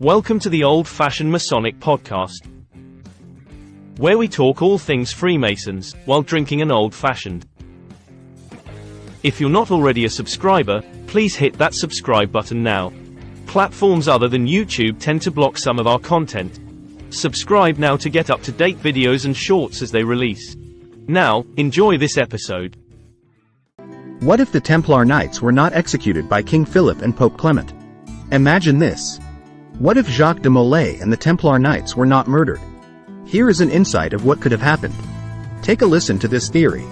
Welcome to the Old-Fashioned Masonic Podcast, where we talk all things Freemasons, while drinking an old-fashioned. If you're not already a subscriber, please hit that subscribe button now. Platforms other than YouTube tend to block some of our content. Subscribe now to get up-to-date videos and shorts as they release. Now, enjoy this episode. What if the Templar Knights were not executed by King Philip and Pope Clement? Imagine this. What if Jacques de Molay and the Templar Knights were not murdered? Here is an insight of what could have happened. Take a listen to this theory.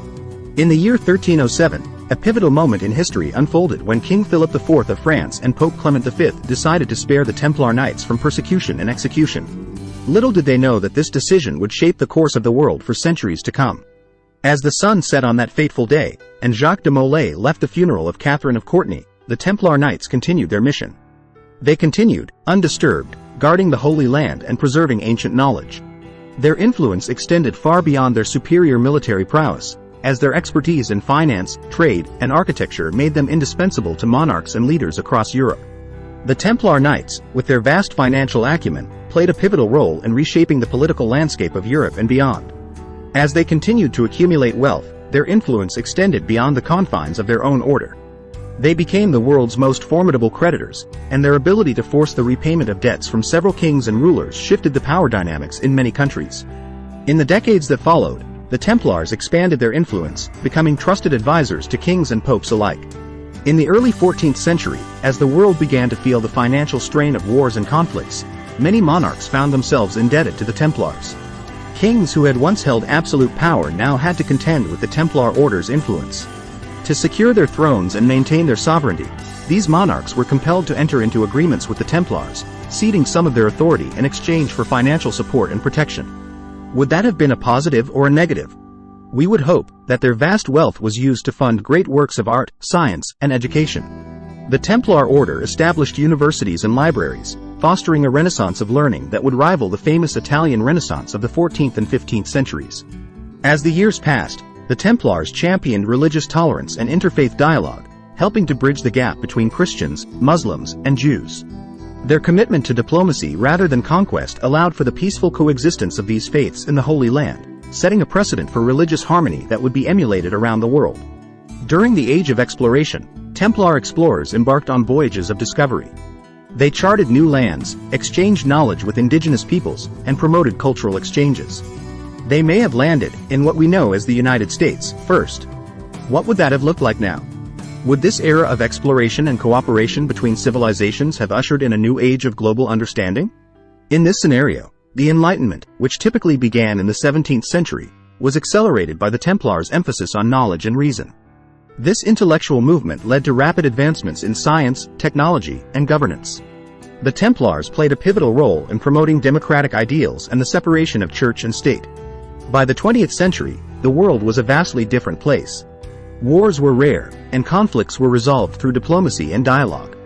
In the year 1307, a pivotal moment in history unfolded when King Philip IV of France and Pope Clement V decided to spare the Templar Knights from persecution and execution. Little did they know that this decision would shape the course of the world for centuries to come. As the sun set on that fateful day, and Jacques de Molay left the funeral of Catherine of Courtenay, the Templar Knights continued their mission. They continued, undisturbed, guarding the Holy Land and preserving ancient knowledge. Their influence extended far beyond their superior military prowess, as their expertise in finance, trade, and architecture made them indispensable to monarchs and leaders across Europe. The Templar Knights, with their vast financial acumen, played a pivotal role in reshaping the political landscape of Europe and beyond. As they continued to accumulate wealth, their influence extended beyond the confines of their own order. They became the world's most formidable creditors, and their ability to force the repayment of debts from several kings and rulers shifted the power dynamics in many countries. In the decades that followed, the Templars expanded their influence, becoming trusted advisors to kings and popes alike. In the early 14th century, as the world began to feel the financial strain of wars and conflicts, many monarchs found themselves indebted to the Templars. Kings who had once held absolute power now had to contend with the Templar Order's influence. To secure their thrones and maintain their sovereignty, these monarchs were compelled to enter into agreements with the Templars, ceding some of their authority in exchange for financial support and protection. Would that have been a positive or a negative? We would hope that their vast wealth was used to fund great works of art, science, and education. The Templar Order established universities and libraries, fostering a renaissance of learning that would rival the famous Italian Renaissance of the 14th and 15th centuries. As the years passed, the Templars championed religious tolerance and interfaith dialogue, helping to bridge the gap between Christians, Muslims, and Jews. Their commitment to diplomacy rather than conquest allowed for the peaceful coexistence of these faiths in the Holy Land, setting a precedent for religious harmony that would be emulated around the world. During the Age of Exploration, Templar explorers embarked on voyages of discovery. They charted new lands, exchanged knowledge with indigenous peoples, and promoted cultural exchanges. They may have landed in what we know as the United States first. What would that have looked like now? Would this era of exploration and cooperation between civilizations have ushered in a new age of global understanding? In this scenario, the Enlightenment, which typically began in the 17th century, was accelerated by the Templars' emphasis on knowledge and reason. This intellectual movement led to rapid advancements in science, technology, and governance. The Templars played a pivotal role in promoting democratic ideals and the separation of church and state. By the 20th century, the world was a vastly different place. Wars were rare, and conflicts were resolved through diplomacy and dialogue.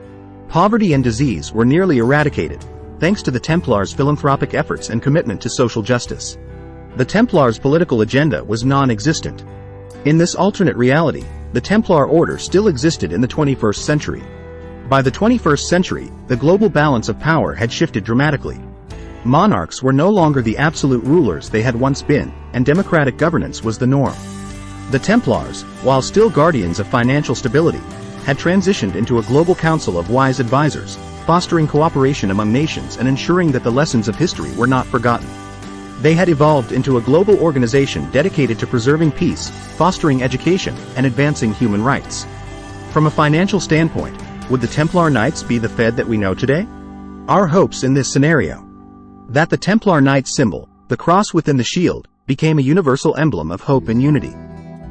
Poverty and disease were nearly eradicated, thanks to the Templars' philanthropic efforts and commitment to social justice. The Templars' political agenda was non-existent. In this alternate reality, the Templar Order still existed in the 21st century. By the 21st century, the global balance of power had shifted dramatically. Monarchs were no longer the absolute rulers they had once been, and democratic governance was the norm. The Templars, while still guardians of financial stability, had transitioned into a global council of wise advisors, fostering cooperation among nations and ensuring that the lessons of history were not forgotten. They had evolved into a global organization dedicated to preserving peace, fostering education, and advancing human rights. From a financial standpoint, would the Templar Knights be the Fed that we know today? Our hopes in this scenario: that the Templar Knights symbol, the cross within the shield, became a universal emblem of hope and unity.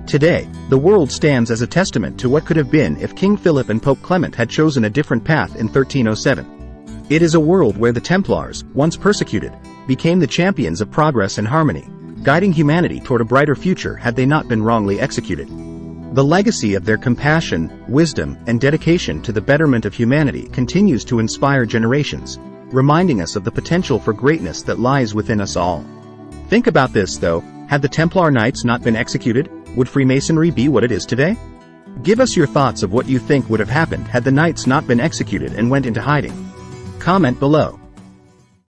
Today, the world stands as a testament to what could have been if King Philip and Pope Clement had chosen a different path in 1307. It is a world where the Templars, once persecuted, became the champions of progress and harmony, guiding humanity toward a brighter future had they not been wrongly executed. The legacy of their compassion, wisdom, and dedication to the betterment of humanity continues to inspire generations, reminding us of the potential for greatness that lies within us all. Think about this though, had the Templar Knights not been executed, would Freemasonry be what it is today? Give us your thoughts of what you think would have happened had the Knights not been executed and went into hiding. Comment below.